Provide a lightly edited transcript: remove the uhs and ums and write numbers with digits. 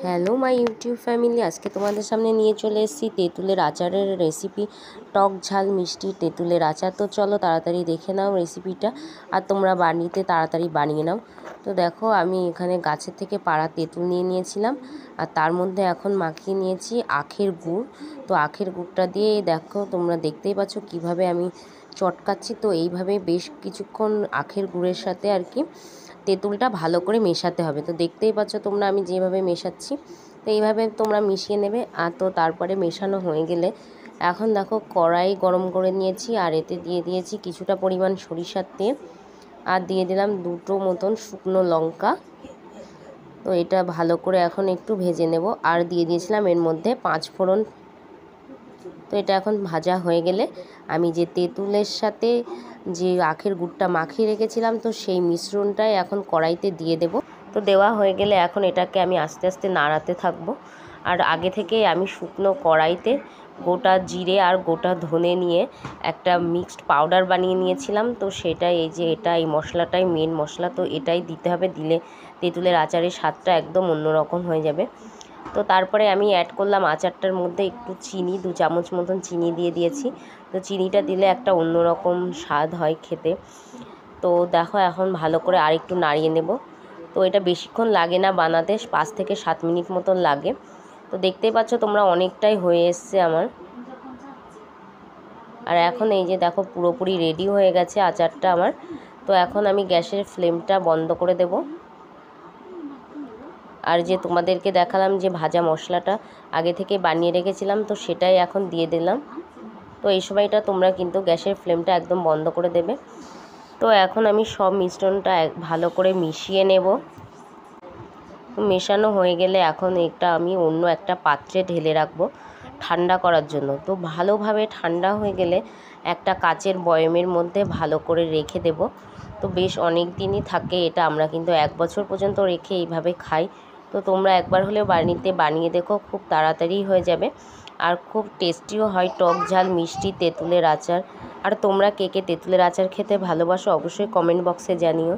Hello my YouTube family, আজকে তোমাদের সামনে নিয়ে চলে এসেছি তেঁতুলের আচারের রেসিপি। টক ঝাল মিষ্টি তেঁতুলের আচার। তো চলো তাড়াতাড়ি দেখে নাও রেসিপিটা, আর তোমরা তাড়াতাড়ি বানিয়ে নাও। তো দেখো, আমি এখানে গাছের থেকে পাড়া তেঁতুল নিয়ে নিয়েছিলাম, আর তার মধ্যে এখন মাখিয়ে নিয়েছি আখের গুড়। তো আখের গুড়টা দিয়ে দেখো, তোমরা দেখতেই পাচ্ছ কিভাবে আমি চটকাচ্ছি। তো এইভাবে বেশ কিছুক্ষণ আখের গুড়ের সাথে আর কি তেঁতুলটা ভালো করে মেশাতে হবে। তো দেখতেই পাচ্ছ তোমরা আমি যেভাবে মেশাচ্ছি, তো এইভাবে তোমরা মিশিয়ে নেবে। আর তো তারপরে মেশানো হয়ে গেলে এখন দেখো কড়াই গরম করে নিয়েছি, আর এতে দিয়ে দিয়েছি কিছুটা পরিমাণ সরিষার তেল, আর দিয়ে দিলাম দুটো মতন শুকনো লঙ্কা। তো এটা ভালো করে এখন একটু ভেজে নেব, আর দিয়ে দিয়েছিলাম এর মধ্যে 5 ফোড়ন। তো এটা এখন ভাজা হয়ে গেলে আমি যে তেঁতুলের সাথে যে আখের গুড়টা মাখিয়ে রেখেছিলাম, তো সেই মিশ্রণটাই এখন কড়াইতে দিয়ে দেব। তো দেওয়া হয়ে গেলে এখন এটাকে আমি আস্তে আস্তে নাড়াতে থাকবো। আর আগে থেকে আমি শুকনো কড়াইতে গোটা জিরে আর গোটা ধনে নিয়ে একটা মিক্সড পাউডার বানিয়ে নিয়েছিলাম। তো সেটাই এই মশলাটাই মেন মশলা। তো এটাই দিতে হবে, দিলে তেঁতুলের আচারের স্বাদটা একদম অন্যরকম হয়ে যাবে। তো তারপরে আমি অ্যাড করলাম আচারটার মধ্যে একটু চিনি, 2 চামচ মতন চিনি দিয়ে দিয়েছি। তো চিনিটা দিলে একটা অন্যরকম স্বাদ হয় খেতে। তো দেখো এখন ভালো করে আরেকটু নাড়িয়ে নেব। তো এটা বেশিক্ষণ লাগে না বানাতে, 5 থেকে 7 মিনিট মতন লাগে। তো দেখতেই পাচ্ছ তোমরা অনেকটাই হয়ে এসছে আমার। আর এখন এই যে দেখো পুরোপুরি রেডি হয়ে গেছে আচারটা আমার। তো এখন আমি গ্যাসের ফ্লেমটা বন্ধ করে দেব। আর যে তোমাদেরকে দেখালাম যে ভাজা মশলাটা আগে থেকে বানিয়ে রেখেছিলাম, তো সেটাই এখন দিয়ে দিলাম। তো এই সময়টা তোমরা কিন্তু গ্যাসের ফ্লেমটা একদম বন্ধ করে দেবে। তো এখন আমি সব মিশ্রণটা ভালো করে মিশিয়ে নেব। মেশানো হয়ে গেলে এখন এটা আমি অন্য একটা পাত্রে ঢেলে রাখবো ঠান্ডা করার জন্য। তো ভালোভাবে ঠান্ডা হয়ে গেলে একটা কাচের বয়মের মধ্যে ভালো করে রেখে দেব। তো বেশ অনেক দিনই থাকে এটা, আমরা কিন্তু 1 বছর পর্যন্ত রেখে এইভাবে খাই। তো তোমরা একবার হলেও বাড়িতে বানিয়ে দেখো, খুব তাড়াতাড়ি হয়ে যাবে, আর খুব টেস্টিও হয় টক ঝাল মিষ্টি তেঁতুলের আচার। আর তোমরা কে কে তেঁতুলের আচার খেতে ভালোবাসো অবশ্যই কমেন্ট বক্সে জানিও।